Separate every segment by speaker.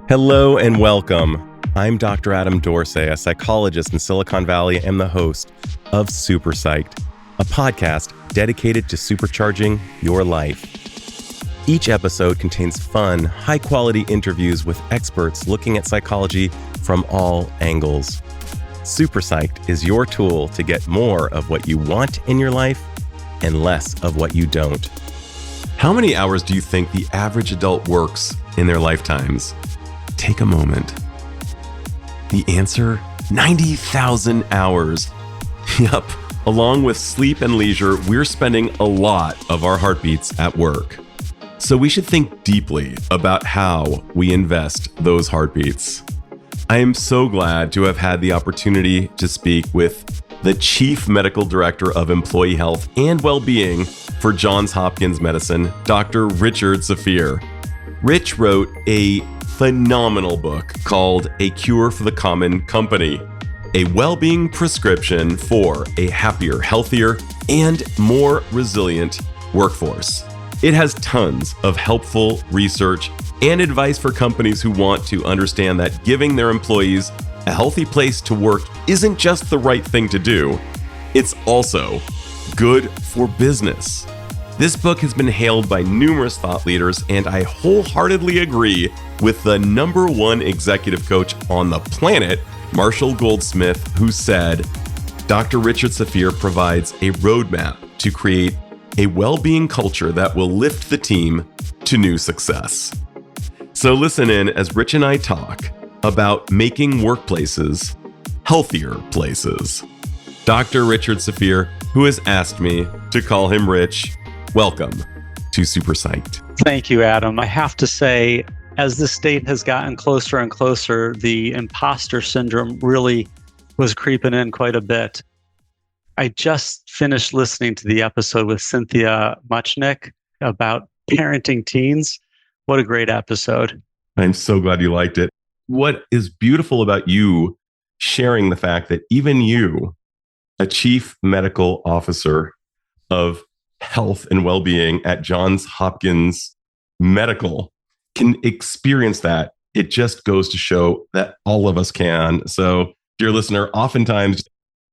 Speaker 1: Hello and welcome. I'm Dr. Adam Dorsay, a psychologist in Silicon Valley and the host of SuperPsyched, a podcast dedicated to supercharging your life. Each episode contains fun, high-quality interviews with experts looking at psychology from all angles. SuperPsyched is your tool to get more of what you want in your life and less of what you don't. How many hours do you think the average adult works in their lifetimes? Take a moment. The answer, 90,000 hours. Yup, along with sleep and leisure, we're spending a lot of our heartbeats at work. So we should think deeply about how we invest those heartbeats. I am so glad to have had the opportunity to speak with the Chief Medical Director of Employee Health and Wellbeing for Johns Hopkins Medicine, Dr. Richard Safir. Rich wrote a phenomenal book called A Cure for the Common Company, a well-being prescription for a happier, healthier, and more resilient workforce. It has tons of helpful research and advice for companies who want to understand that giving their employees a healthy place to work isn't just the right thing to do, it's also good for business. This book has been hailed by numerous thought leaders, and I wholeheartedly agree with the number one executive coach on the planet, Marshall Goldsmith, who said, Dr. Richard Safir provides a roadmap to create a well-being culture that will lift the team to new success. So listen in as Rich and I talk about making workplaces healthier places. Dr. Richard Safir, who has asked me to call him Rich, welcome to SuperPsyched.
Speaker 2: Thank you, Adam. I have to say, as this date has gotten closer and closer, the imposter syndrome really was creeping in quite a bit. I just finished listening to the episode with Cynthia Muchnick about parenting teens. What a great episode.
Speaker 1: I'm so glad you liked it. What is beautiful about you sharing the fact that even you, a chief medical officer of health and well-being at Johns Hopkins Medical, can experience that. It just goes to show that all of us can. So, dear listener, oftentimes,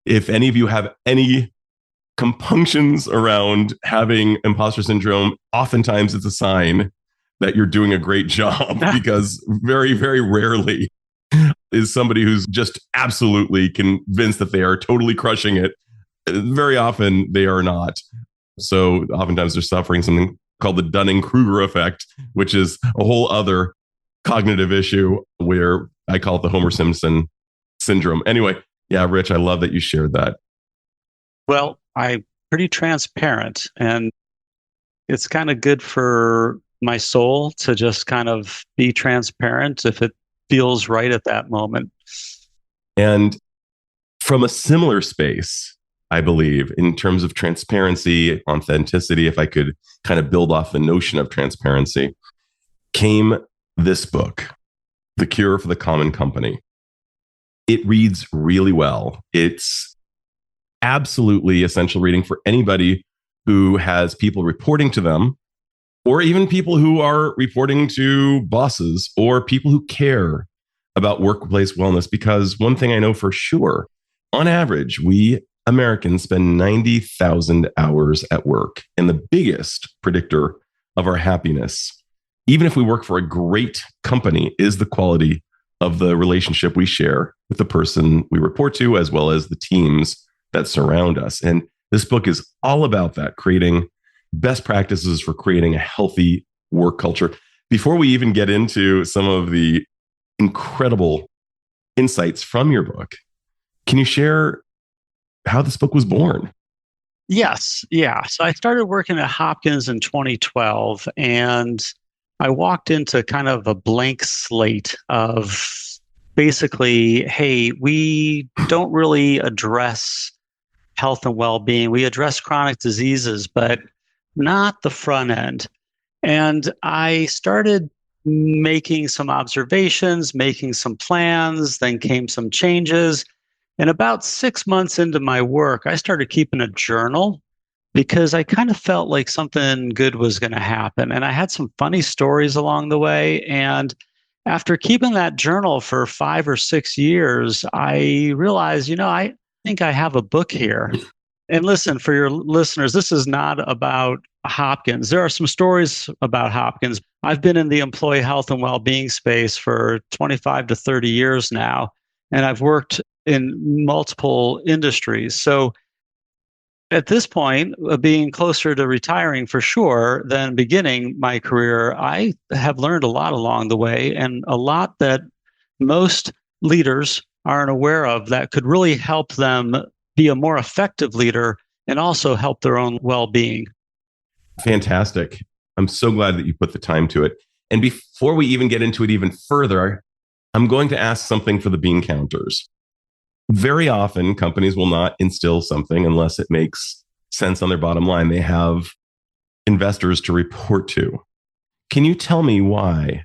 Speaker 1: if any of you have any compunctions around having imposter syndrome, oftentimes it's a sign that you're doing a great job, because very, very rarely is somebody who's just absolutely convinced that they are totally crushing it. Very often they are not. So oftentimes they're suffering something called the Dunning-Kruger effect, which is a whole other cognitive issue where I call it the Homer Simpson syndrome. Anyway, yeah, Rich, I love that you shared that.
Speaker 2: Well, I'm pretty transparent, and it's kind of good for my soul to just kind of be transparent if it feels right at that moment.
Speaker 1: And from a similar space, I believe, in terms of transparency, authenticity, if I could kind of build off the notion of transparency, came this book, The Cure for the Common Company. It reads really well. It's absolutely essential reading for anybody who has people reporting to them, or even people who are reporting to bosses, or people who care about workplace wellness. Because one thing I know for sure, on average, we Americans spend 90,000 hours at work, and the biggest predictor of our happiness, even if we work for a great company, is the quality of the relationship we share with the person we report to, as well as the teams that surround us. And this book is all about that, creating best practices for creating a healthy work culture. Before we even get into some of the incredible insights from your book, can you share how this book was born?
Speaker 2: Yes. Yeah. So I started working at Hopkins in 2012, and I walked into kind of a blank slate of basically, hey, we don't really address health and well-being. We address chronic diseases, but not the front end. And I started making some observations, making some plans, then came some changes. And about 6 months into my work, I started keeping a journal because I kind of felt like something good was going to happen. And I had some funny stories along the way. And After keeping that journal for 5 or 6 years, I realized, I think I have a book here. And listen, for your listeners, this is not about Hopkins. There are some stories about Hopkins. I've been in the employee health and well-being space for 25 to 30 years now, and I've worked in multiple industries. So at this point, being closer to retiring for sure than beginning my career, I have learned a lot along the way, and a lot that most leaders aren't aware of that could really help them be a more effective leader and also help their own well-being.
Speaker 1: Fantastic. I'm so glad that you put the time to it. And before we even get into it even further, I'm going to ask something for the bean counters. Very often, companies will not instill something unless it makes sense on their bottom line. They have investors to report to. Can you tell me why?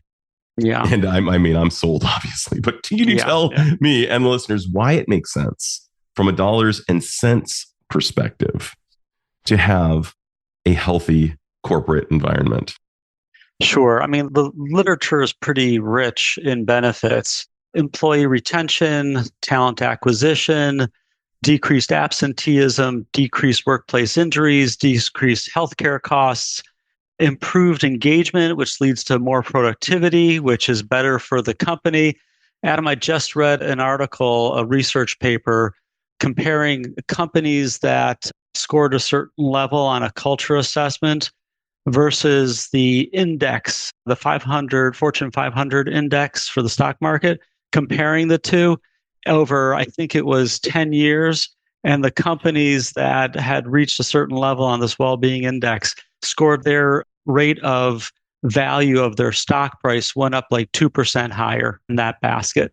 Speaker 2: Yeah.
Speaker 1: And I'm sold, obviously, but can you tell me and the listeners why it makes sense from a dollars and cents perspective to have a healthy corporate environment?
Speaker 2: Sure. I mean, the literature is pretty rich in benefits. Employee retention, talent acquisition, decreased absenteeism, decreased workplace injuries, decreased healthcare costs, improved engagement, which leads to more productivity, which is better for the company. Adam, I just read an article, a research paper, comparing companies that scored a certain level on a culture assessment versus the index, the Fortune 500 index for the stock market, comparing the two over, I think it was 10 years. And the companies that had reached a certain level on this well-being index scored their rate of value of their stock price went up like 2% higher in that basket.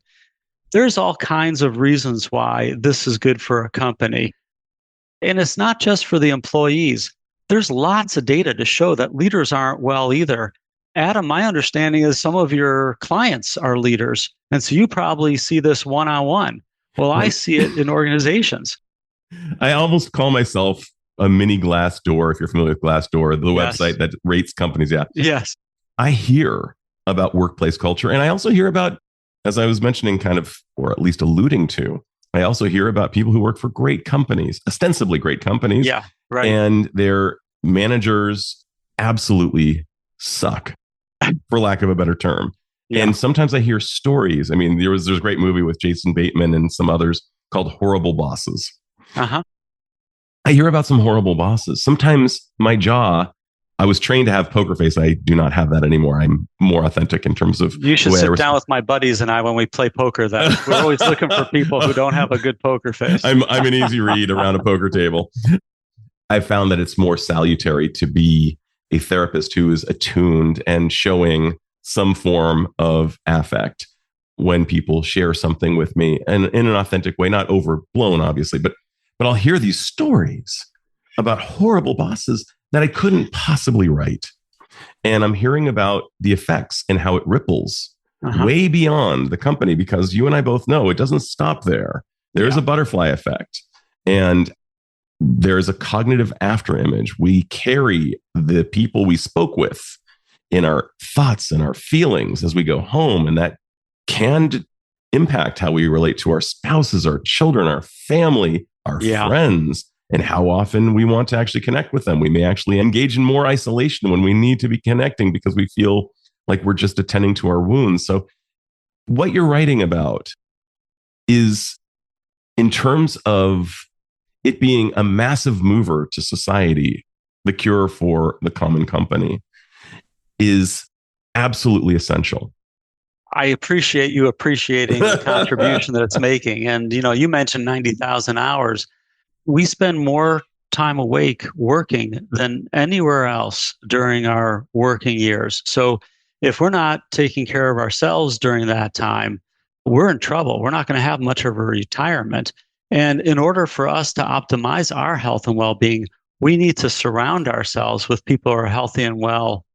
Speaker 2: There's all kinds of reasons why this is good for a company. And it's not just for the employees. There's lots of data to show that leaders aren't well either. Adam, my understanding is some of your clients are leaders. And so you probably see this one-on-one. Well, I see it in organizations.
Speaker 1: I almost call myself a mini Glassdoor, if you're familiar with Glassdoor, the website that rates companies. Yeah.
Speaker 2: Yes.
Speaker 1: I hear about workplace culture. And I also hear about, as I was mentioning kind of, or at least alluding to, I also hear about people who work for great companies, ostensibly great companies.
Speaker 2: Yeah, right.
Speaker 1: And their managers absolutely suck, for lack of a better term. Yeah. And sometimes I hear stories. I mean, there's a great movie with Jason Bateman and some others called Horrible Bosses.
Speaker 2: Uh-huh.
Speaker 1: I hear about some horrible bosses. Sometimes my jaw, I was trained to have poker face. I do not have that anymore. I'm more authentic in terms of.
Speaker 2: You should sit down with my buddies and I when we play poker. Then we're always looking for people who don't have a good poker face.
Speaker 1: I'm an easy read around a poker table. I found that it's more salutary to be a therapist who is attuned and showing some form of affect when people share something with me, and in an authentic way, not overblown, obviously, but I'll hear these stories about horrible bosses that I couldn't possibly write. And I'm hearing about the effects and how it ripples way beyond the company, because you and I both know it doesn't stop there. There's a butterfly effect. And there's a cognitive afterimage. We carry the people we spoke with in our thoughts and our feelings as we go home. And that can impact how we relate to our spouses, our children, our family, our friends, and how often we want to actually connect with them. We may actually engage in more isolation when we need to be connecting because we feel like we're just attending to our wounds. So what you're writing about is, in terms of it being a massive mover to society, the cure for the common company, is absolutely essential.
Speaker 2: I appreciate you appreciating the contribution that it's making. And, you mentioned 90,000 hours. We spend more time awake working than anywhere else during our working years. So if we're not taking care of ourselves during that time, we're in trouble. We're not going to have much of a retirement. And in order for us to optimize our health and well-being, we need to surround ourselves with people who are healthy and well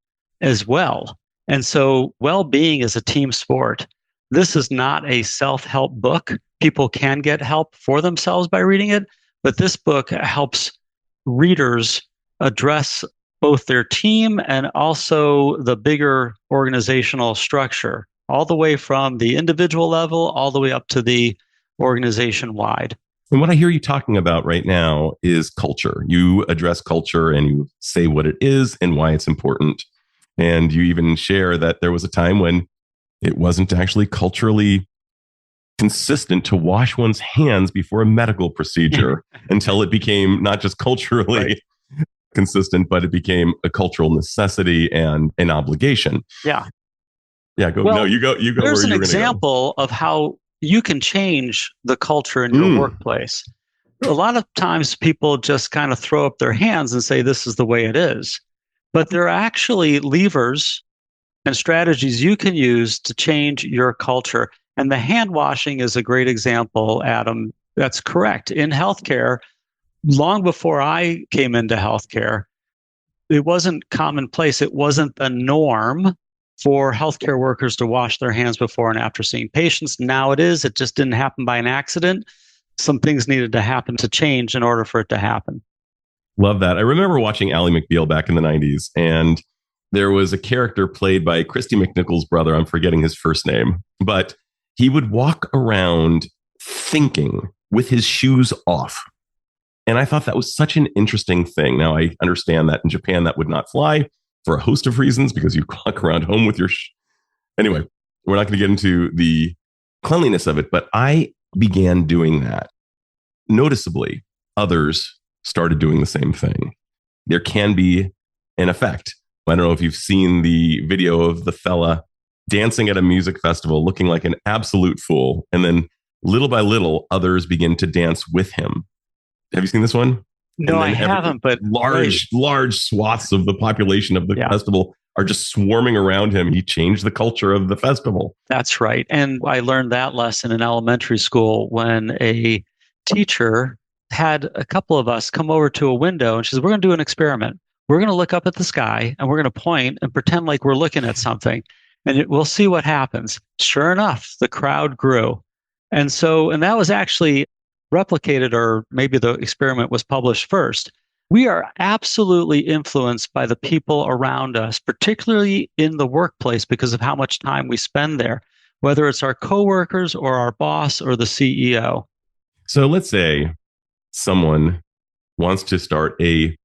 Speaker 2: as well. And so well-being is a team sport. This is not a self-help book. People can get help for themselves by reading it, but this book helps readers address both their team and also the bigger organizational structure all the way from the individual level all the way up to the organization wide.
Speaker 1: And what I hear you talking about right now is culture. You address culture and you say what it is and why it's important. And you even share that there was a time when it wasn't actually culturally consistent to wash one's hands before a medical procedure until it became not just culturally consistent, but it became a cultural necessity and an obligation.
Speaker 2: Yeah.
Speaker 1: Yeah. Go.
Speaker 2: Well,
Speaker 1: No, you go. You go.
Speaker 2: There's
Speaker 1: Where
Speaker 2: an
Speaker 1: you're
Speaker 2: example of how you can change the culture in your workplace. A lot of times people just kind of throw up their hands and say, this is the way it is. But there are actually levers and strategies you can use to change your culture. And the hand washing is a great example, Adam. That's correct. In healthcare, long before I came into healthcare, it wasn't commonplace. It wasn't the norm for healthcare workers to wash their hands before and after seeing patients. Now it is. It just didn't happen by an accident. Some things needed to happen to change in order for it to happen.
Speaker 1: Love that. I remember watching Ally McBeal back in the 90s, and there was a character played by Christy McNichol's brother. I'm forgetting his first name, but he would walk around thinking with his shoes off. And I thought that was such an interesting thing. Now, I understand that in Japan, that would not fly for a host of reasons because you walk around home with your... Anyway, we're not going to get into the cleanliness of it, but I began doing that. Noticeably, others started doing the same thing. There can be an effect. I don't know if you've seen the video of the fella dancing at a music festival looking like an absolute fool. And then little by little, others begin to dance with him. Have you seen this one?
Speaker 2: No, I haven't, but
Speaker 1: large swaths of the population of the festival are just swarming around him. He changed the culture of the festival.
Speaker 2: That's right. And I learned that lesson in elementary school when a teacher had a couple of us come over to a window and she said, we're going to do an experiment. We're going to look up at the sky and we're going to point and pretend like we're looking at something and we'll see what happens. Sure enough, the crowd grew. And that was actually replicated, or maybe the experiment was published first. We are absolutely influenced by the people around us, particularly in the workplace, because of how much time we spend there, whether it's our coworkers or our boss or the CEO.
Speaker 1: So let's say someone wants to start a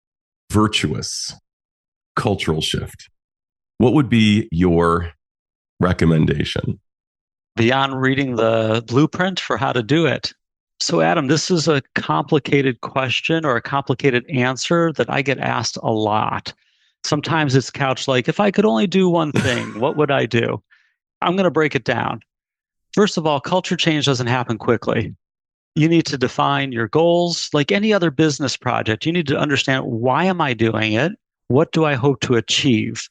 Speaker 1: virtuous cultural shift. What would be your recommendation?
Speaker 2: Beyond reading the blueprint for how to do it. So, Adam, this is a complicated question or a complicated answer that I get asked a lot. Sometimes it's couched like, if I could only do one thing, what would I do? I'm going to break it down. First of all, culture change doesn't happen quickly. You need to define your goals. Like any other business project, you need to understand, why am I doing it? What do I hope to achieve?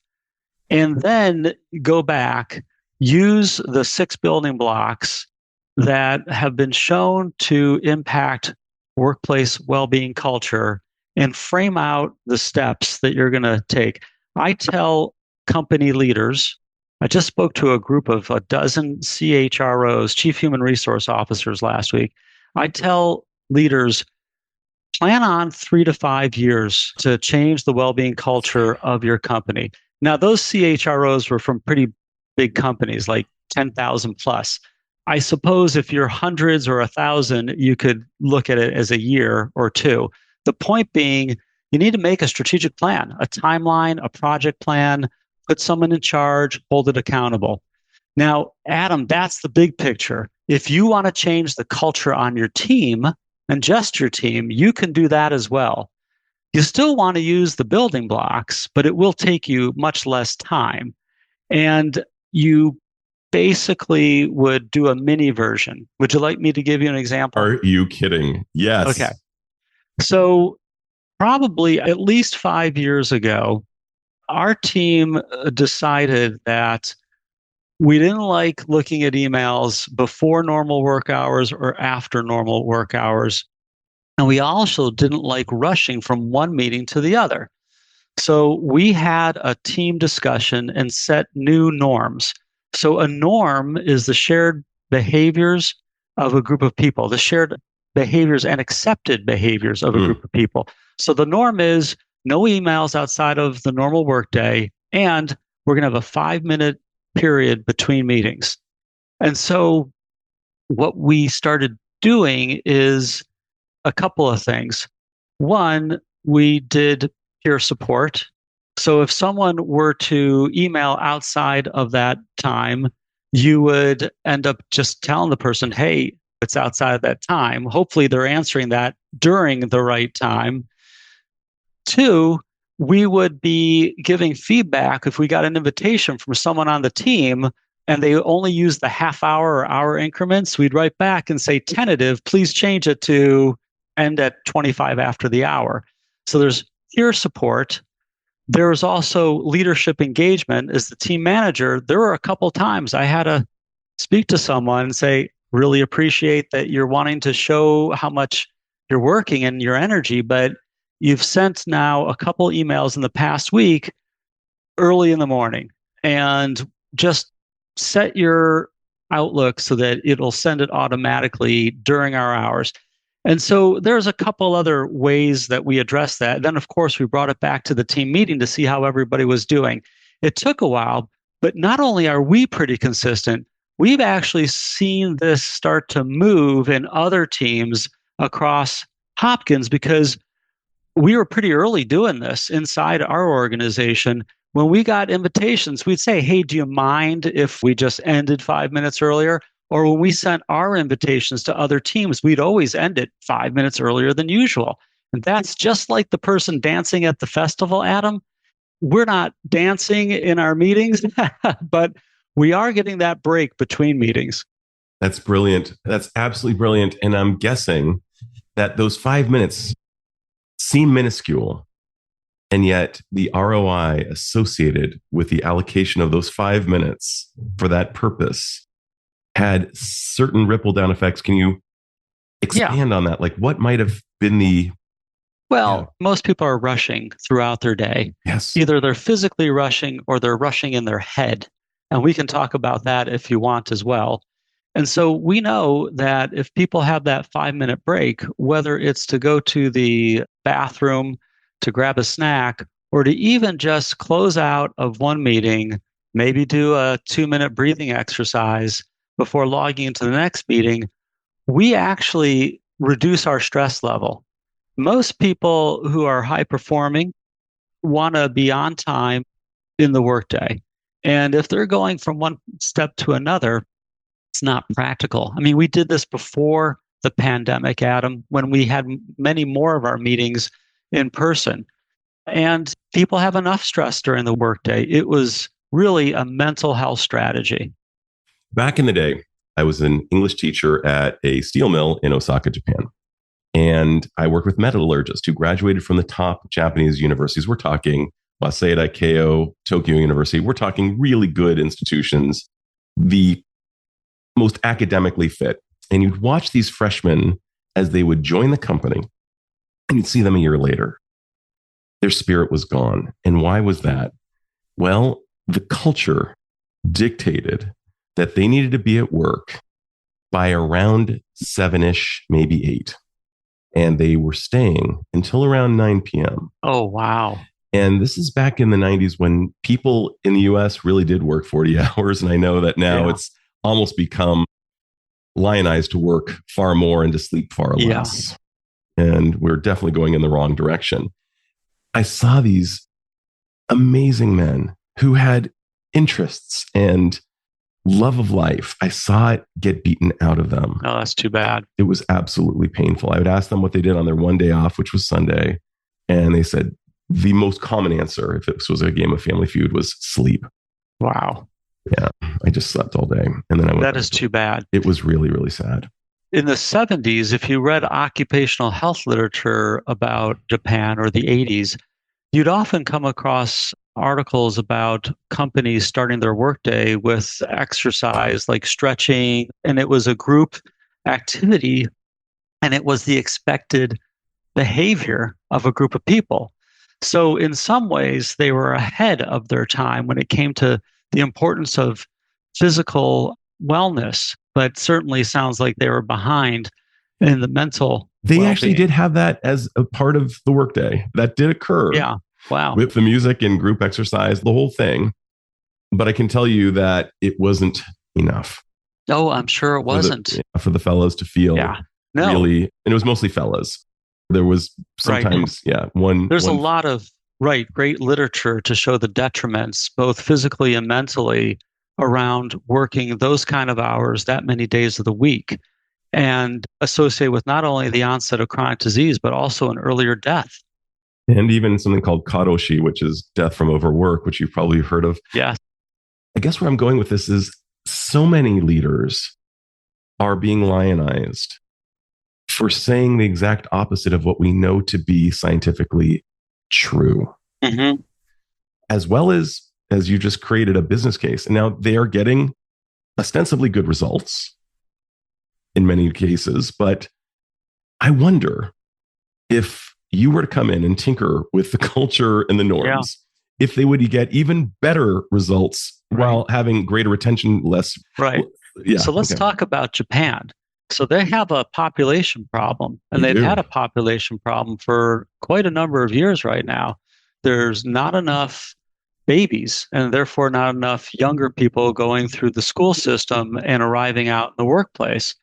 Speaker 2: And then go back, use the 6 building blocks that have been shown to impact workplace well-being culture and frame out the steps that you're going to take. I tell company leaders, I just spoke to a group of a dozen CHROs, Chief Human Resource Officers, last week. I tell leaders, plan on 3 to 5 years to change the well-being culture of your company. Now, those CHROs were from pretty big companies, like 10,000 plus. I suppose if you're hundreds or 1,000, you could look at it as a year or two. The point being, you need to make a strategic plan, a timeline, a project plan, put someone in charge, hold it accountable. Now, Adam, that's the big picture. If you want to change the culture on your team and just your team, you can do that as well. You still want to use the building blocks, but it will take you much less time. And you basically would do a mini version. Would you like me to give you an example?
Speaker 1: Are you kidding? Yes.
Speaker 2: Okay. So probably at least 5 years ago, our team decided that we didn't like looking at emails before normal work hours or after normal work hours. And we also didn't like rushing from one meeting to the other. So we had a team discussion and set new norms. So a norm is the shared behaviors of a group of people, the shared behaviors and accepted behaviors of a group of people. So the norm is no emails outside of the normal workday, and we're going to have a 5-minute period between meetings. And so what we started doing is a couple of things. One, we did peer support. So if someone were to email outside of that time, you would end up just telling the person, hey, it's outside of that time. Hopefully they're answering that during the right time. Two, we would be giving feedback if we got an invitation from someone on the team and they only use the half hour or hour increments. We'd write back and say, tentative, please change it to end at 25 after the hour. So there's peer support. There's also leadership engagement. As the team manager, there were a couple times I had to speak to someone and say, really appreciate that you're wanting to show how much you're working and your energy, but you've sent now a couple emails in the past week early in the morning, and just set your Outlook so that it'll send it automatically during our hours. And so there's a couple other ways that we address that. Then, of course, we brought it back to the team meeting to see how everybody was doing. It took a while, but not only are we pretty consistent, we've actually seen this start to move in other teams across Hopkins, because we were pretty early doing this inside our organization. When we got invitations, we'd say, hey, do you mind if we just ended 5 minutes earlier? Or when we sent our invitations to other teams, we'd always end it 5 minutes earlier than usual. And that's just like the person dancing at the festival, Adam. We're not dancing in our meetings, but we are getting that break between meetings.
Speaker 1: That's brilliant. That's absolutely brilliant. And I'm guessing that those 5 minutes seem minuscule, and yet the ROI associated with the allocation of those 5 minutes for that purpose had certain ripple down effects. Can you expand on that? Like, what might have been the...
Speaker 2: Well, most people are rushing throughout their day.
Speaker 1: Yes.
Speaker 2: Either they're physically rushing or they're rushing in their head. And we can talk about that if you want as well. And so we know that if people have that 5 minute break, whether it's to go to the bathroom, to grab a snack, or to even just close out of one meeting, maybe do a 2 minute breathing exercise before logging into the next meeting, we actually reduce our stress level. Most people who are high performing want to be on time in the workday. And if they're going from one step to another, it's not practical. I mean, we did this before the pandemic, Adam, when we had many more of our meetings in person. And people have enough stress during the workday. It was really a mental health strategy.
Speaker 1: Back in the day, I was an English teacher at a steel mill in Osaka, Japan. And I worked with metallurgists who graduated from the top Japanese universities. We're talking Waseda, Keio, Tokyo University. We're talking really good institutions, the most academically fit. And you'd watch these freshmen as they would join the company, and you'd see them a year later. Their spirit was gone. And why was that? Well, the culture dictated that they needed to be at work by around 7-ish, maybe 8. And they were staying until around 9 p.m.
Speaker 2: Oh, wow.
Speaker 1: And this is back in the 90s when people in the US really did work 40 hours. And I know that now it's almost become lionized to work far more and to sleep far less. And we're definitely going in the wrong direction. I saw these amazing men who had interests and love of life. I saw it get beaten out of them.
Speaker 2: Oh, that's too bad.
Speaker 1: It was absolutely painful. I would ask them what they did on their one day off, which was Sunday. And they said the most common answer, if this was a game of Family Feud, was sleep.
Speaker 2: Wow.
Speaker 1: Yeah, I just slept all day. And then I went.
Speaker 2: That is too bad.
Speaker 1: It was really, really sad.
Speaker 2: In the 70s, if you read occupational health literature about Japan, or the 80s, you'd often come across articles about companies starting their workday with exercise like stretching, and it was a group activity, and it was the expected behavior of a group of people. So in some ways, they were ahead of their time when it came to the importance of physical wellness, but certainly sounds like they were behind in the mental
Speaker 1: They
Speaker 2: well-being.
Speaker 1: actually did have that as a part of the workday. That did occur.
Speaker 2: Yeah. Wow.
Speaker 1: With the music and group exercise, the whole thing. But I can tell you that it wasn't enough
Speaker 2: Oh, I'm sure it
Speaker 1: for
Speaker 2: wasn't.
Speaker 1: for the fellows to feel
Speaker 2: Yeah. No.
Speaker 1: really, and it was mostly fellas. There was
Speaker 2: Right.
Speaker 1: sometimes, one.
Speaker 2: There's a lot of great literature to show the detriments, both physically and mentally, around working those kind of hours that many days of the week and associated with not only the onset of chronic disease, but also an earlier death.
Speaker 1: And even something called karoshi, which is death from overwork, which you've probably heard of.
Speaker 2: Yes.
Speaker 1: I guess where I'm going with this is so many leaders are being lionized for saying the exact opposite of what we know to be scientifically true,
Speaker 2: Mm-hmm.
Speaker 1: as well as you just created a business case. And now they are getting ostensibly good results in many cases. But I wonder if you were to come in and tinker with the culture and the norms, if they would get even better results while having greater retention, less.
Speaker 2: Right.
Speaker 1: Yeah.
Speaker 2: So let's talk about Japan. So they have a population problem, and they've had a population problem for quite a number of years right now. There's not enough babies, and therefore not enough younger people going through the school system and arriving out in the workplace.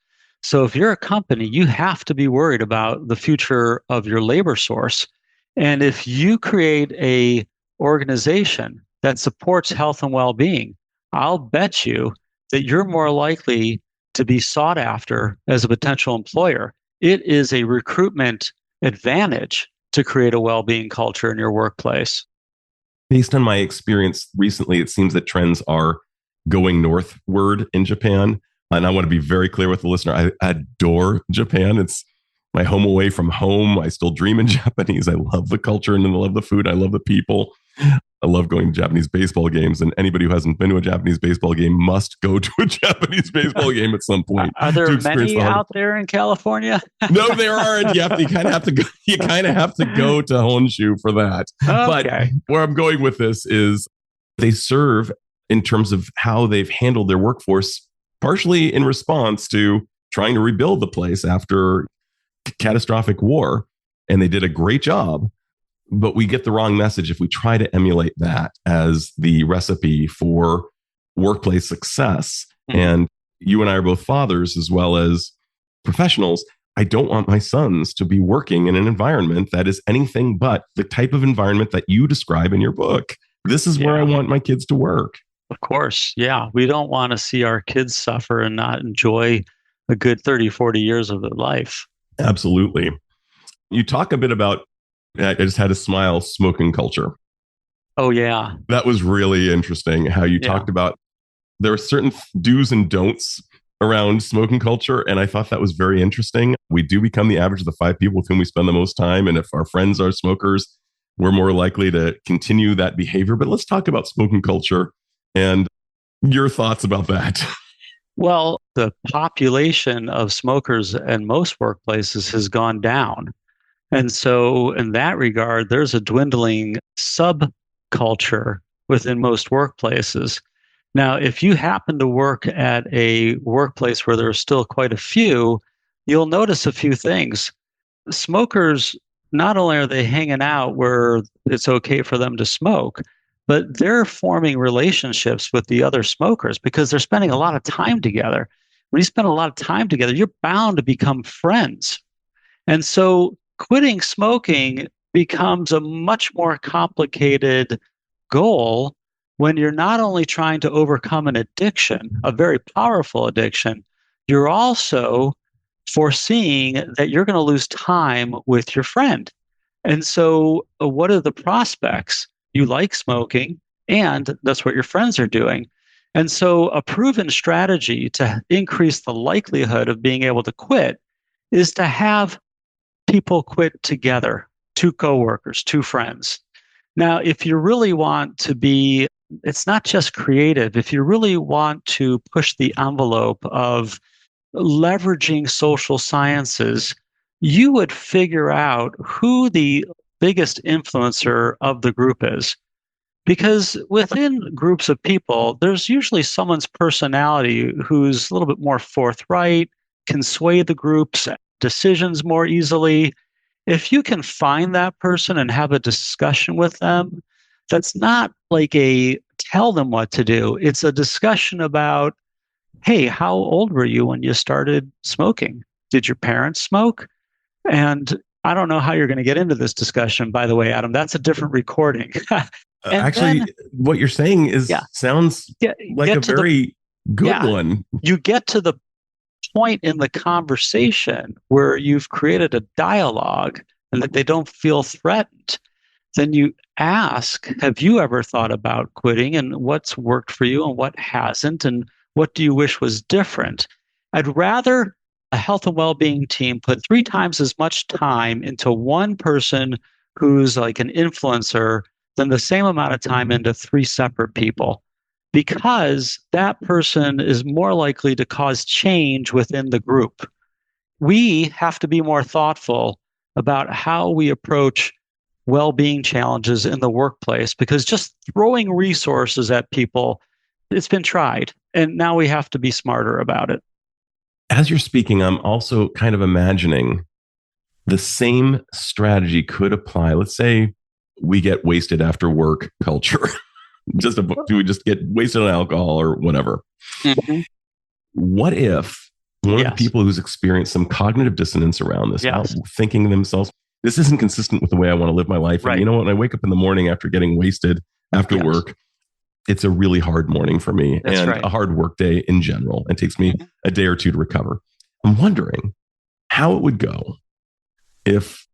Speaker 2: So if you're a company, you have to be worried about the future of your labor source. And if you create a organization that supports health and well-being, I'll bet you that you're more likely to be sought after as a potential employer. It is a recruitment advantage to create a well-being culture in your workplace.
Speaker 1: Based on my experience recently, it seems that trends are going northward in Japan. And I want to be very clear with the listener. I adore Japan. It's my home away from home. I still dream in Japanese. I love the culture and I love the food. I love the people. I love going to Japanese baseball games. And anybody who hasn't been to a Japanese baseball game must go to a Japanese baseball game at some point.
Speaker 2: Are there many out there in California?
Speaker 1: No, there aren't. You kind of have to go. You kind of have to go to Honshu for that.
Speaker 2: Okay.
Speaker 1: But where I'm going with this is they serve in terms of how they've handled their workforce, partially in response to trying to rebuild the place after catastrophic war. And they did a great job. But we get the wrong message if we try to emulate that as the recipe for workplace success. Mm-hmm. And you and I are both fathers as well as professionals. I don't want my sons to be working in an environment that is anything but the type of environment that you describe in your book. This is where I want my kids to work.
Speaker 2: Of course. Yeah. We don't want to see our kids suffer and not enjoy a good 30, 40 years of their life.
Speaker 1: Absolutely. You talk a bit about, I just had a smile, smoking culture.
Speaker 2: Oh, yeah.
Speaker 1: That was really interesting how you talked about there are certain do's and don'ts around smoking culture. And I thought that was very interesting. We do become the average of the 5 people with whom we spend the most time. And if our friends are smokers, we're more likely to continue that behavior. But let's talk about smoking culture and your thoughts about that.
Speaker 2: Well, the population of smokers in most workplaces has gone down. And so in that regard, there's a dwindling subculture within most workplaces. Now, if you happen to work at a workplace where there are still quite a few, you'll notice a few things. Smokers, not only are they hanging out where it's okay for them to smoke, but they're forming relationships with the other smokers because they're spending a lot of time together. When you spend a lot of time together, you're bound to become friends. And so quitting smoking becomes a much more complicated goal when you're not only trying to overcome an addiction, a very powerful addiction, you're also foreseeing that you're going to lose time with your friend. And so what are the prospects? You like smoking, and that's what your friends are doing. And so a proven strategy to increase the likelihood of being able to quit is to have people quit together, 2 coworkers, 2 friends. Now, if you really want to be, it's not just creative, if you really want to push the envelope of leveraging social sciences, you would figure out who the biggest influencer of the group is. Because within groups of people, there's usually someone's personality who's a little bit more forthright, can sway the group's decisions more easily. If you can find that person and have a discussion with them, that's not like a tell them what to do. It's a discussion about, hey, how old were you when you started smoking? Did your parents smoke? And I don't know how you're going to get into this discussion, by the way, Adam. That's a different recording. And
Speaker 1: Actually,
Speaker 2: then,
Speaker 1: what you're saying
Speaker 2: yeah,
Speaker 1: sounds like
Speaker 2: get
Speaker 1: a
Speaker 2: to the,
Speaker 1: very good
Speaker 2: yeah,
Speaker 1: one.
Speaker 2: you get to the point in the conversation where you've created a dialogue and that they don't feel threatened. Then you ask, have you ever thought about quitting, and what's worked for you and what hasn't, and what do you wish was different? I'd rather a health and well-being team put 3 times as much time into one person who's like an influencer than the same amount of time into 3 separate people, because that person is more likely to cause change within the group. We have to be more thoughtful about how we approach well-being challenges in the workplace, because just throwing resources at people, it's been tried, and now we have to be smarter about it.
Speaker 1: As you're speaking, I'm also kind of imagining the same strategy could apply. Let's say we get wasted after work culture. Do we just get wasted on alcohol or whatever?
Speaker 2: Mm-hmm.
Speaker 1: What if one of the people who's experienced some cognitive dissonance around this, now thinking to themselves, this isn't consistent with the way I want to live my life. And you know what? When I wake up in the morning after getting wasted after work, it's a really hard morning for me and a hard work day in general. It takes me a day or two to recover. I'm wondering how it would go if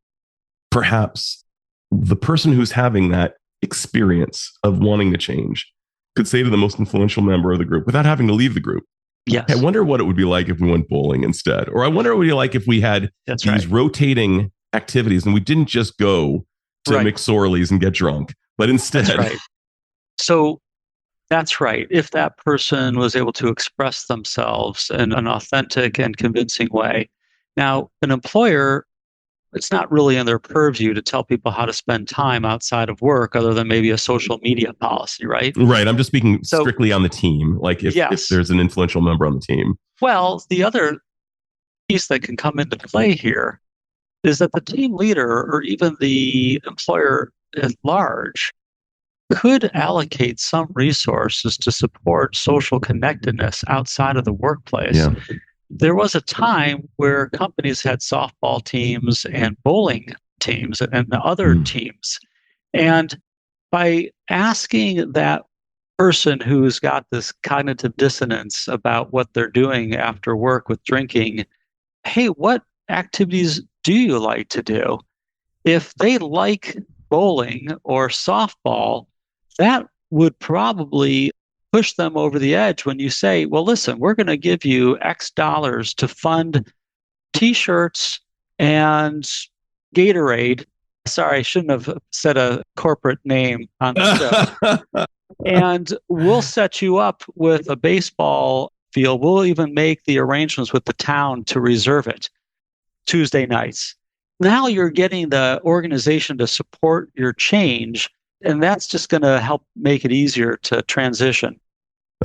Speaker 1: perhaps the person who's having that experience of wanting to change could say to the most influential member of the group without having to leave the group, hey, I wonder what it would be like if we went bowling instead. Or I wonder what it would be like if we had these rotating activities and we didn't just go to McSorley's and get drunk, but instead.
Speaker 2: That's right. So that's right. If that person was able to express themselves in an authentic and convincing way. Now, an employer, it's not really in their purview to tell people how to spend time outside of work other than maybe a social media policy, right?
Speaker 1: Right. I'm just speaking strictly on the team. Like if there's an influential member on the team.
Speaker 2: Well, the other piece that can come into play here is that the team leader or even the employer at large could allocate some resources to support social connectedness outside of the workplace.
Speaker 1: Yeah.
Speaker 2: There was a time where companies had softball teams and bowling teams and other teams. And by asking that person who's got this cognitive dissonance about what they're doing after work with drinking, hey, what activities do you like to do? If they like bowling or softball, that would probably push them over the edge when you say, well, listen, we're going to give you X dollars to fund T-shirts and Gatorade. Sorry, I shouldn't have said a corporate name on the show. And we'll set you up with a baseball field. We'll even make the arrangements with the town to reserve it Tuesday nights. Now you're getting the organization to support your change, and that's just going to help make it easier to transition.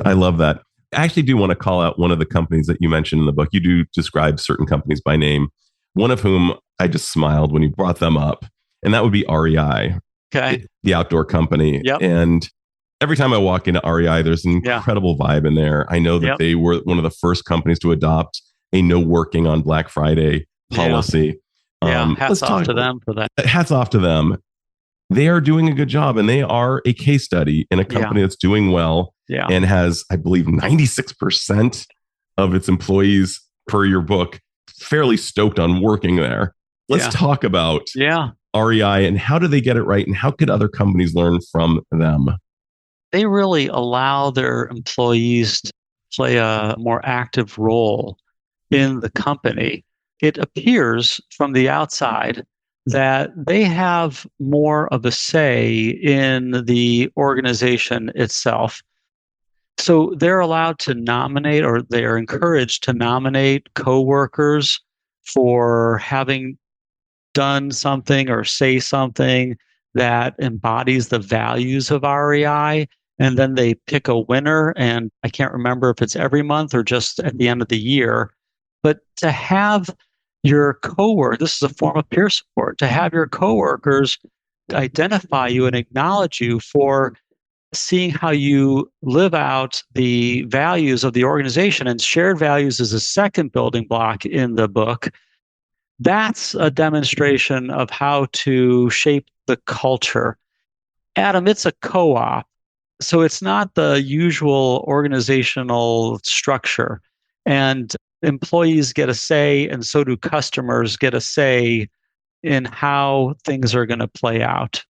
Speaker 1: I love that. I actually do want to call out one of the companies that you mentioned in the book. You do describe certain companies by name, one of whom I just smiled when you brought them up, and that would be REI, the outdoor company.
Speaker 2: Yep.
Speaker 1: And every time I walk into REI, there's an incredible vibe in there. I know that they were one of the first companies to adopt a no working on Black Friday policy.
Speaker 2: Hats off to them for that.
Speaker 1: Hats off to them. They are doing a good job, and they are a case study in a company that's doing well and has, I believe, 96% of its employees, per your book, fairly stoked on working there. Let's talk about REI and how do they get it right, and how could other companies learn from them?
Speaker 2: They really allow their employees to play a more active role in the company. It appears from the outside that they have more of a say in the organization itself. So they're allowed to nominate, or they are encouraged to nominate coworkers for having done something or say something that embodies the values of REI. And then they pick a winner. And I can't remember if it's every month or just at the end of the year. But to have your coworker, this is a form of peer support, to have your coworkers identify you and acknowledge you for seeing how you live out the values of the organization, and shared values is a second building block in the book. That's a demonstration of how to shape the culture. Adam, it's a co-op. So it's not the usual organizational structure. And employees get a say, and so do customers get a say in how things are going to play out.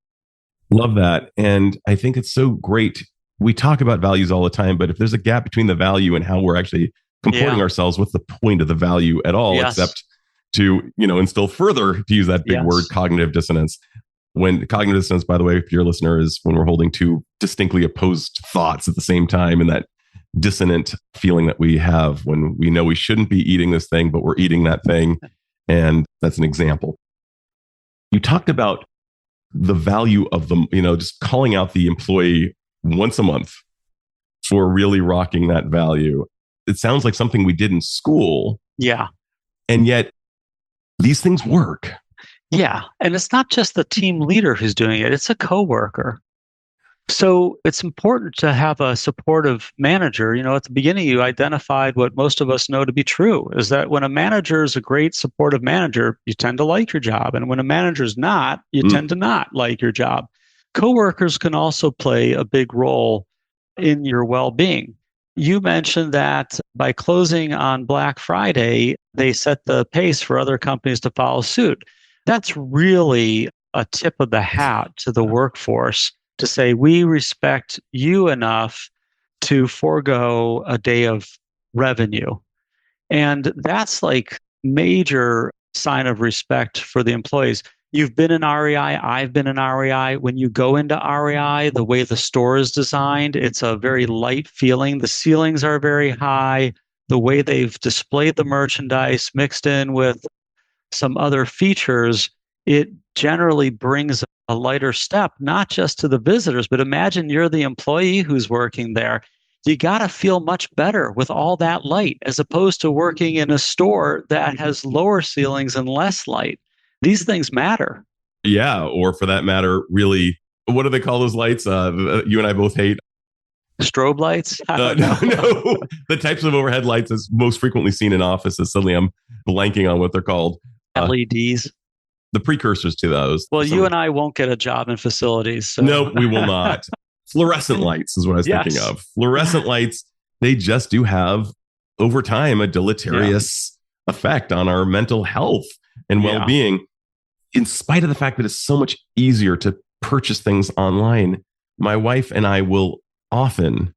Speaker 1: Love that. And I think it's so great. We talk about values all the time, but if there's a gap between the value and how we're actually comporting ourselves, what's the point of the value at all, except to, instill further, to use that big word, cognitive dissonance. When cognitive dissonance, by the way, if your listener, is when we're holding two distinctly opposed thoughts at the same time, and that dissonant feeling that we have when we know we shouldn't be eating this thing, but we're eating that thing. And that's an example. You talked about the value of them, just calling out the employee once a month for really rocking that value. It sounds like something we did in school.
Speaker 2: Yeah.
Speaker 1: And yet these things work.
Speaker 2: Yeah. And it's not just the team leader who's doing it, it's a coworker. So it's important to have a supportive manager. At the beginning, you identified what most of us know to be true, is that when a manager is a great supportive manager, you tend to like your job. And when a manager is not, you tend to not like your job. Coworkers can also play a big role in your well-being. You mentioned that by closing on Black Friday, they set the pace for other companies to follow suit. That's really a tip of the hat to the workforce to say, we respect you enough to forego a day of revenue. And that's like major sign of respect for the employees. You've been in REI, I've been in REI. When you go into REI, the way the store is designed, it's a very light feeling. The ceilings are very high. The way they've displayed the merchandise mixed in with some other features, it generally brings a lighter step, not just to the visitors, but imagine you're the employee who's working there. You got to feel much better with all that light, as opposed to working in a store that has lower ceilings and less light. These things matter.
Speaker 1: Yeah. Or for that matter, really, what do they call those lights? You and I both hate.
Speaker 2: Strobe lights?
Speaker 1: No, the types of overhead lights is most frequently seen in offices. Suddenly I'm blanking on what they're called.
Speaker 2: LEDs.
Speaker 1: The precursors to those.
Speaker 2: Well, you and I won't get a job in facilities. So.
Speaker 1: Nope, we will not. Fluorescent lights is what I was thinking of. Fluorescent lights, they just do have, over time, a deleterious effect on our mental health and well-being. In spite of the fact that it's so much easier to purchase things online, my wife and I will often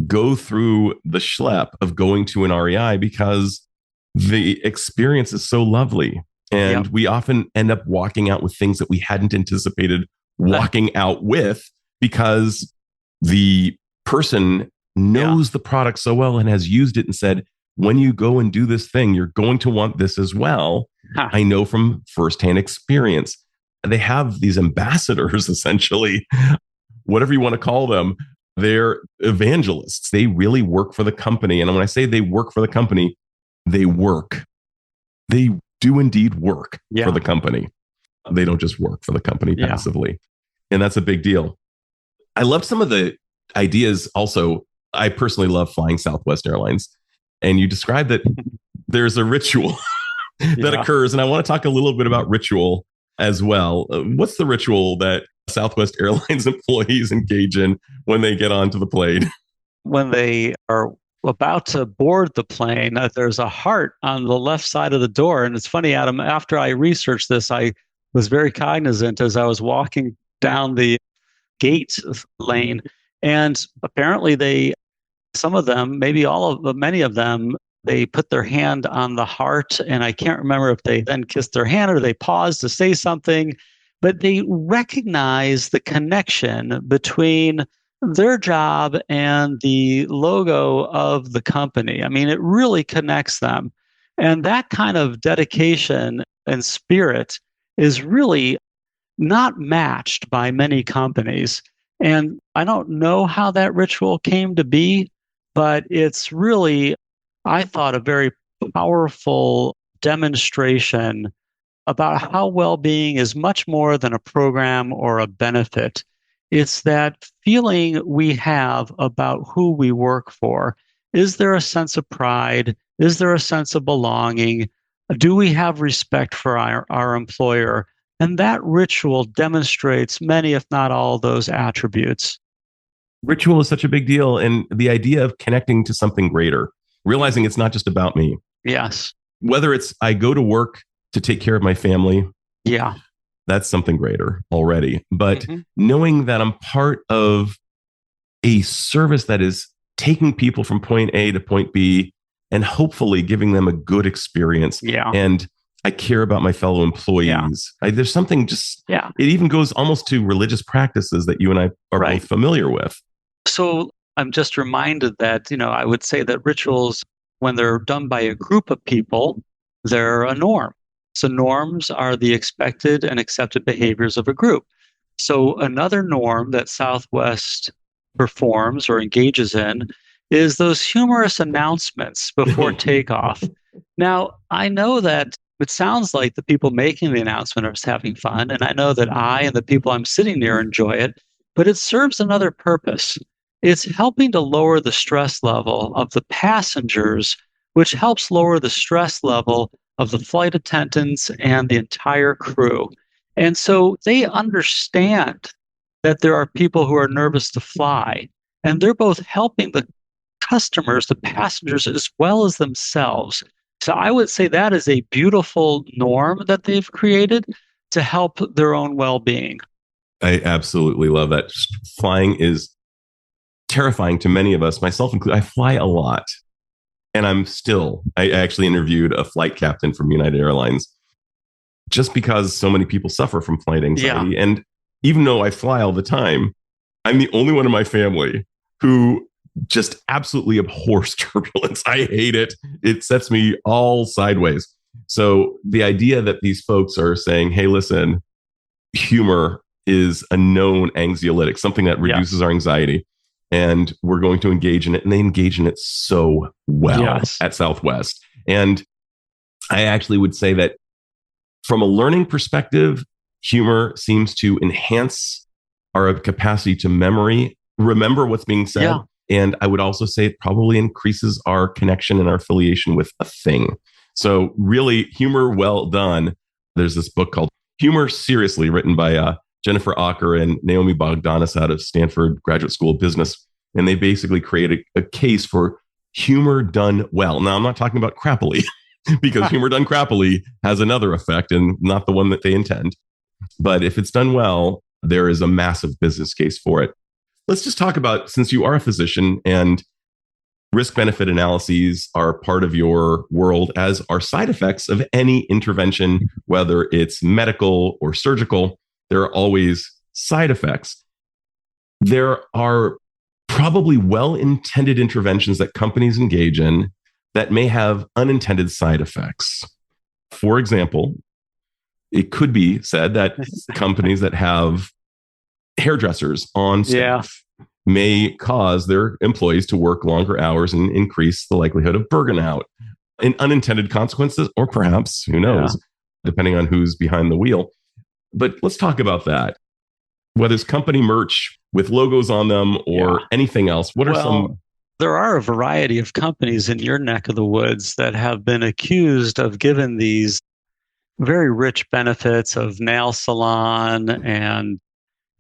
Speaker 1: go through the schlep of going to an REI because the experience is so lovely. And we often end up walking out with things that we hadn't anticipated walking out with, because the person knows the product so well and has used it and said, when you go and do this thing, you're going to want this as well. I know from firsthand experience. They have these ambassadors, essentially, whatever you want to call them. They're evangelists. They really work for the company. And when I say they work for the company, they work. They do indeed work for the company. They don't just work for the company passively. And that's a big deal. I love some of the ideas also. I personally love flying Southwest Airlines. And you described that there's a ritual that occurs. And I want to talk a little bit about ritual as well. What's the ritual that Southwest Airlines employees engage in when they get onto the plane?
Speaker 2: When they are about to board the plane, there's a heart on the left side of the door. And it's funny, Adam, after I researched this, I was very cognizant as I was walking down the gate lane. And apparently some of them, maybe many of them, they put their hand on the heart. And I can't remember if they then kissed their hand or they paused to say something, but they recognize the connection between their job and the logo of the company. I mean, it really connects them. And that kind of dedication and spirit is really not matched by many companies. And I don't know how that ritual came to be, but it's really, I thought, a very powerful demonstration about how well-being is much more than a program or a benefit. It's that feeling we have about who we work for. Is there a sense of pride? Is there a sense of belonging? Do we have respect for our employer? And that ritual demonstrates many, if not all, of those attributes.
Speaker 1: Ritual is such a big deal. And the idea of connecting to something greater, realizing it's not just about me.
Speaker 2: Yes.
Speaker 1: Whether it's I go to work to take care of my family,
Speaker 2: Yeah.
Speaker 1: that's something greater already. But
Speaker 2: Mhm.
Speaker 1: knowing that I'm part of a service that is taking people from point A to point B and hopefully giving them a good experience.
Speaker 2: Yeah.
Speaker 1: And I care about my fellow employees. There's something just,
Speaker 2: Yeah.
Speaker 1: it even goes almost to religious practices that you and I are
Speaker 2: Right.
Speaker 1: both familiar with.
Speaker 2: So I'm just reminded that, I would say that rituals, when they're done by a group of people, they're a norm. So norms are the expected and accepted behaviors of a group. So another norm that Southwest performs or engages in is those humorous announcements before takeoff. Now, I know that it sounds like the people making the announcement are having fun, and I know that I and the people I'm sitting near enjoy it, but it serves another purpose. It's helping to lower the stress level of the passengers, which helps lower the stress level of the flight attendants and the entire crew. And so they understand that there are people who are nervous to fly, and they're both helping the customers, the passengers, as well as themselves. So I would say that is a beautiful norm that they've created to help their own well-being.
Speaker 1: I absolutely love that. Flying is terrifying to many of us, myself included. I fly a lot. And I actually interviewed a flight captain from United Airlines just because so many people suffer from flight anxiety.
Speaker 2: Yeah.
Speaker 1: And even though I fly all the time, I'm the only one in my family who just absolutely abhors turbulence. I hate it. It sets me all sideways. So the idea that these folks are saying, hey, listen, humor is a known anxiolytic, something that reduces our anxiety. And we're going to engage in it. And they engage in it so well at Southwest. And I actually would say that from a learning perspective, humor seems to enhance our capacity to remember what's being said.
Speaker 2: Yeah.
Speaker 1: And I would also say it probably increases our connection and our affiliation with a thing. So really, humor well done. There's this book called Humor Seriously, written by Jennifer Aaker and Naomi Bogdanas out of Stanford Graduate School of Business. And they basically created a case for humor done well. Now, I'm not talking about crappily, because humor done crappily has another effect and not the one that they intend. But if it's done well, there is a massive business case for it. Let's just talk about, since you are a physician and risk benefit analyses are part of your world, as are side effects of any intervention, whether it's medical or surgical, there are always side effects. There are probably well-intended interventions that companies engage in that may have unintended side effects. For example, it could be said that companies that have hairdressers on staff may cause their employees to work longer hours and increase the likelihood of burnout and unintended consequences, or perhaps, who knows, depending on who's behind the wheel. But let's talk about that. Whether it's company merch with logos on them or anything else, what are some...
Speaker 2: There are a variety of companies in your neck of the woods that have been accused of giving these very rich benefits of nail salon and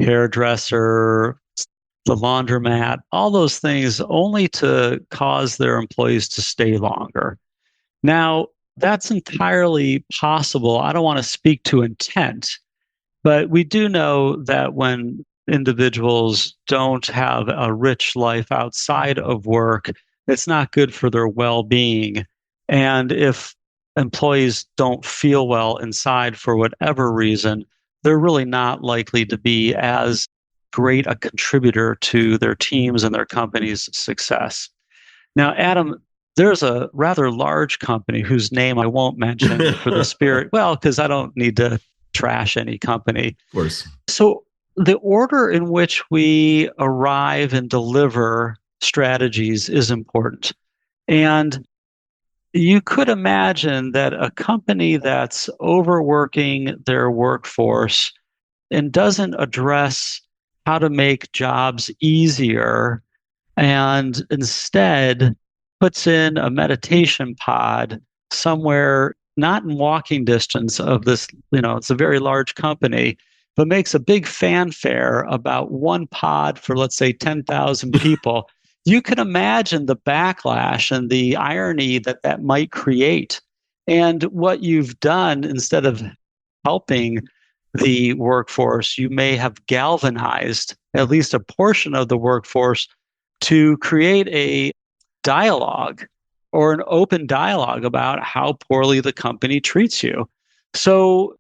Speaker 2: hairdresser, the laundromat, all those things, only to cause their employees to stay longer. Now, that's entirely possible. I don't want to speak to intent, but we do know that when individuals don't have a rich life outside of work, it's not good for their well-being. And if employees don't feel well inside for whatever reason, they're really not likely to be as great a contributor to their teams and their company's success. Now, Adam, there's a rather large company whose name I won't mention for the spirit, because I don't need to trash any company.
Speaker 1: Of course.
Speaker 2: So the order in which we arrive and deliver strategies is important. And you could imagine that a company that's overworking their workforce and doesn't address how to make jobs easier and instead puts in a meditation pod somewhere not in walking distance of this, it's a very large company, but makes a big fanfare about one pod for, let's say, 10,000 people. You can imagine the backlash and the irony that that might create. And what you've done, instead of helping the workforce, you may have galvanized at least a portion of the workforce to create a dialogue or an open dialogue about how poorly the company treats you. So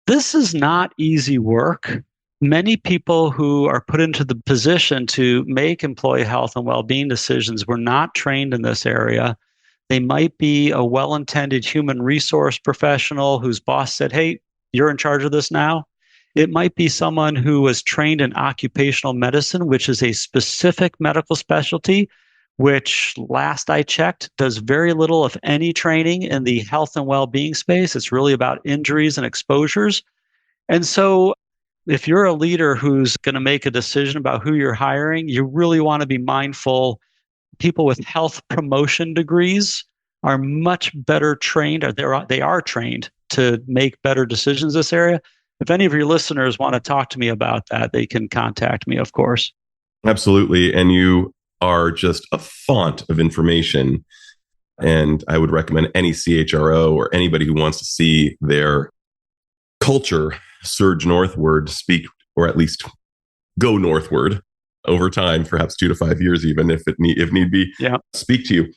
Speaker 2: this is not easy work. Many people who are put into the position to make employee health and well-being decisions were not trained in this area. They might be a well-intended human resource professional whose boss said, hey, you're in charge of this now. It might be someone who was trained in occupational medicine, which is a specific medical specialty, which last I checked does very little, if any, training in the health and well-being space. It's really about injuries and exposures. And so if you're a leader who's going to make a decision about who you're hiring, you really want to be mindful. People with health promotion degrees are much better trained, or they are trained to make better decisions in this area. If any of your listeners want to talk to me about that, they can contact me, of course.
Speaker 1: Absolutely. And you are just a font of information. And I would recommend any CHRO or anybody who wants to see their culture surge northward, speak, or at least go northward over time, perhaps 2 to 5 years, even if need be, speak to you.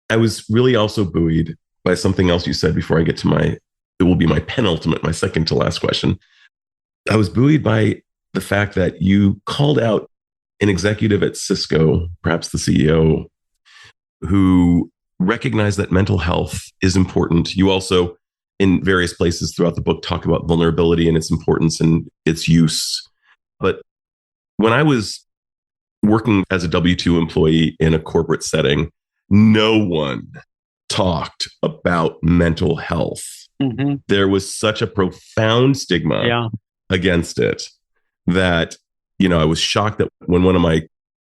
Speaker 1: I was really also buoyed by something else you said before I get to it will be my penultimate, my second to last question. I was buoyed by the fact that you called out an executive at Cisco, perhaps the CEO, who recognized that mental health is important. You also, in various places throughout the book, talk about vulnerability and its importance and its use. But when I was working as a W-2 employee in a corporate setting, no one talked about mental health. Mm-hmm. There was such a profound stigma against it that, I was shocked that when one of my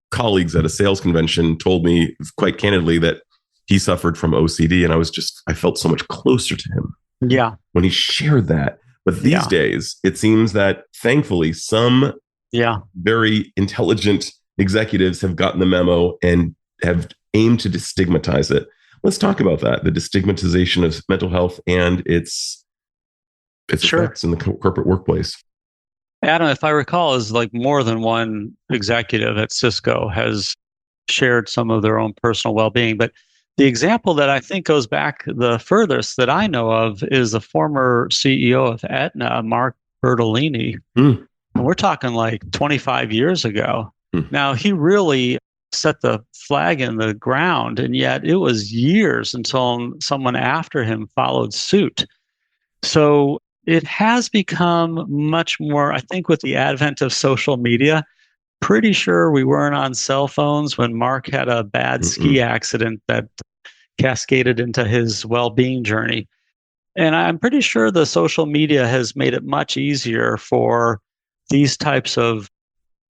Speaker 1: colleagues at a sales convention told me quite candidly that he suffered from OCD, and I felt so much closer to him.
Speaker 2: Yeah.
Speaker 1: When he shared that. But these days, it seems that thankfully some very intelligent executives have gotten the memo and have aimed to destigmatize it. Let's talk about that, the destigmatization of mental health and its effects in the corporate workplace.
Speaker 2: Adam, if I recall, is like more than one executive at Cisco has shared some of their own personal well-being. But the example that I think goes back the furthest that I know of is the former CEO of Aetna, Mark Bertolini. And we're talking like 25 years ago. Now, he really set the flag in the ground, and yet it was years until someone after him followed suit. So it has become much more, I think, with the advent of social media. Pretty sure we weren't on cell phones when Mark had a bad ski accident that cascaded into his well-being journey. And I'm pretty sure the social media has made it much easier for these types of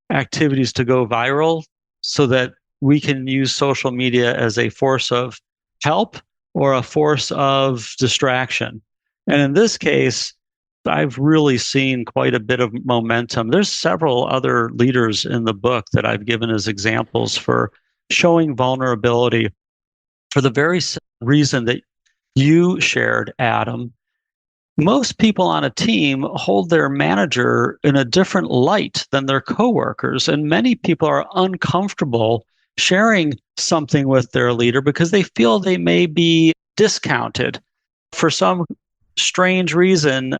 Speaker 2: activities to go viral so that we can use social media as a force of help or a force of distraction. And in this case, I've really seen quite a bit of momentum. There's several other leaders in the book that I've given as examples for showing vulnerability for the very reason that you shared, Adam. Most people on a team hold their manager in a different light than their coworkers, and many people are uncomfortable sharing something with their leader because they feel they may be discounted. For some strange reason,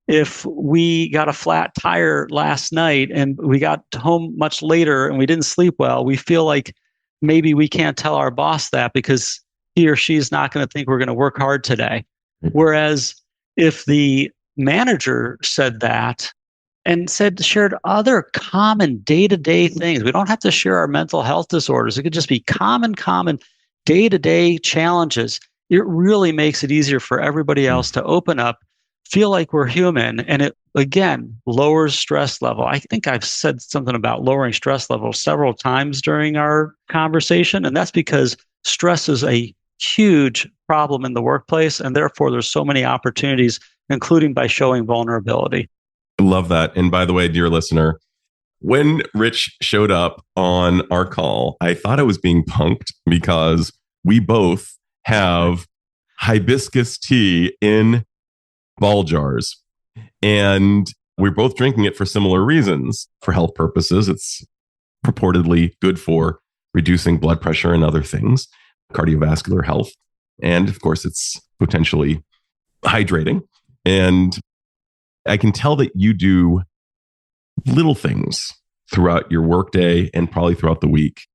Speaker 2: if we got a flat tire last night and we got home much later and we didn't sleep well, we feel like maybe we can't tell our boss that because he or she's not going to think we're going to work hard today. Whereas if the manager said that and shared other common day-to-day things, we don't have to share our mental health disorders. It could just be common day-to-day challenges. It really makes it easier for everybody else to open up feel like we're human. And it, again, lowers stress level. I think I've said something about lowering stress level several times during our conversation. And that's because stress is a huge problem in the workplace. And therefore, there's so many opportunities, including by showing vulnerability.
Speaker 1: I love that. And by the way, dear listener, when Rich showed up on our call, I thought I was being punked because we both have hibiscus tea in ball jars. And we're both drinking it for similar reasons. For health purposes, it's purportedly good for reducing blood pressure and other things, cardiovascular health. And of course, it's potentially hydrating. And I can tell that you do little things throughout your workday and probably throughout the week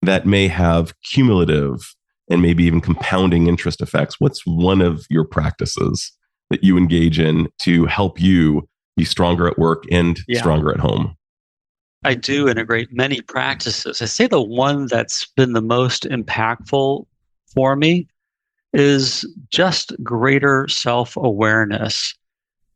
Speaker 1: that may have cumulative and maybe even compounding interest effects. What's one of your practices that you engage in to help you be stronger at work and stronger at home?
Speaker 2: I do integrate many practices. I say the one that's been the most impactful for me is just greater self-awareness.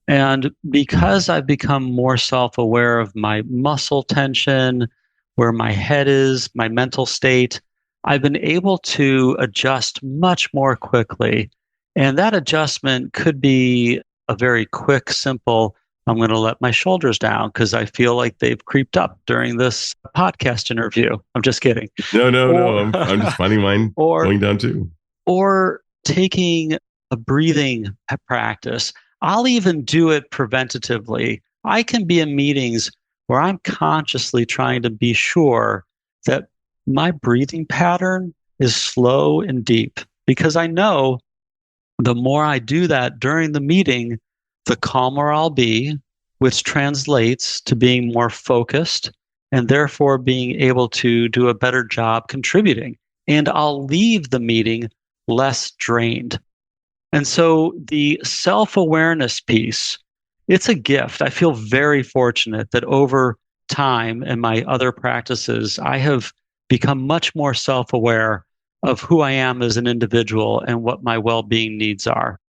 Speaker 2: And because I've become more self-aware of my muscle tension, where my head is, my mental state, I've been able to adjust much more quickly. And that adjustment could be a very quick, simple, I'm going to let my shoulders down because I feel like they've creeped up during this podcast interview. I'm just kidding.
Speaker 1: No. I'm just finding mine going down too.
Speaker 2: Or taking a breathing practice. I'll even do it preventatively. I can be in meetings where I'm consciously trying to be sure that my breathing pattern is slow and deep, because I know the more I do that during the meeting, the calmer I'll be, which translates to being more focused and therefore being able to do a better job contributing. And I'll leave the meeting less drained. And so the self-awareness piece, it's a gift. I feel very fortunate that over time and my other practices, I have become much more self-aware of who I am as an individual and what my well-being needs are.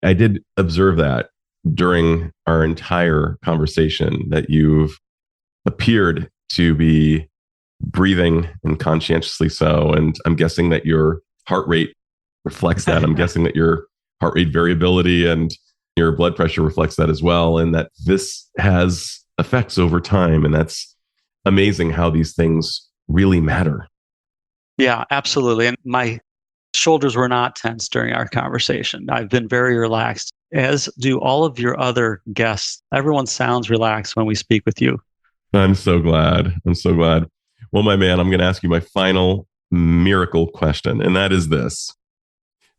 Speaker 1: I did observe that during our entire conversation, that you've appeared to be breathing, and conscientiously so. And I'm guessing that your heart rate reflects that. I'm guessing that your heart rate variability and your blood pressure reflects that as well. And that this has effects over time. And that's amazing how these things really matter.
Speaker 2: Yeah, absolutely. And my shoulders were not tense during our conversation. I've been very relaxed, as do all of your other guests. Everyone sounds relaxed when we speak with you.
Speaker 1: I'm so glad. Well, my man, I'm going to ask you my final miracle question, and that is this.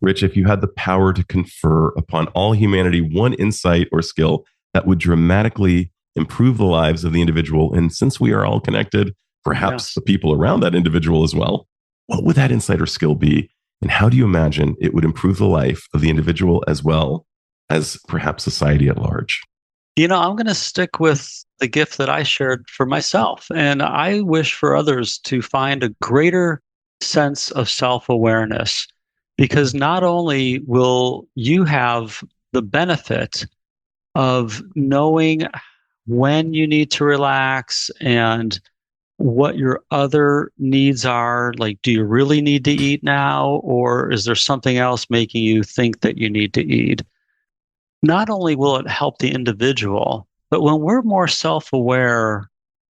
Speaker 1: Rich, if you had the power to confer upon all humanity one insight or skill that would dramatically improve the lives of the individual, and since we are all connected, perhaps the people around that individual as well, what would that insight or skill be? And how do you imagine it would improve the life of the individual as well as perhaps society at large?
Speaker 2: I'm going to stick with the gift that I shared for myself. And I wish for others to find a greater sense of self-awareness, because not only will you have the benefit of knowing when you need to relax and what your other needs are. Like, do you really need to eat now? Or is there something else making you think that you need to eat? Not only will it help the individual, but when we're more self-aware,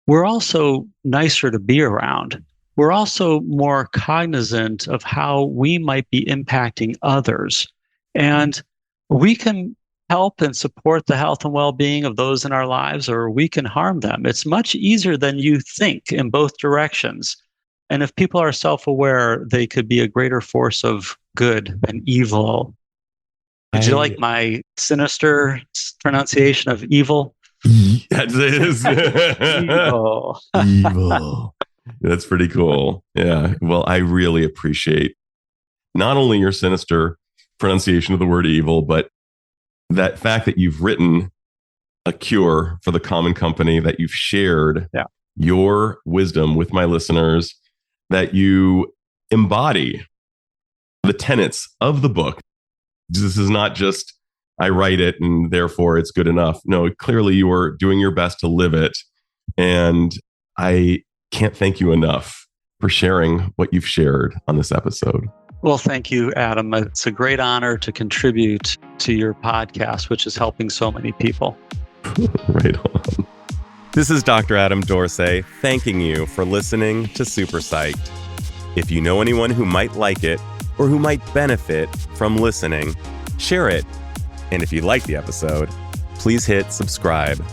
Speaker 2: we're also nicer to be around. We're also more cognizant of how we might be impacting others. And we can help and support the health and well-being of those in our lives, or we can harm them. It's much easier than you think in both directions. And if people are self-aware, they could be a greater force of good than evil. Did you like my sinister pronunciation of evil?
Speaker 1: Yes, it is.
Speaker 2: Evil.
Speaker 1: Evil. That's pretty cool. Yeah. Well, I really appreciate not only your sinister pronunciation of the word evil, but that fact that you've written a cure for the common company, that you've shared your wisdom with my listeners, that you embody the tenets of the book. This is not just I write it and therefore it's good enough. No, clearly you are doing your best to live it. And I can't thank you enough for sharing what you've shared on this episode.
Speaker 2: Well, thank you, Adam. It's a great honor to contribute to your podcast, which is helping so many people.
Speaker 1: Right on. This is Dr. Adam Dorsay thanking you for listening to SuperPsyched. If you know anyone who might like it or who might benefit from listening, share it. And if you like the episode, please hit subscribe.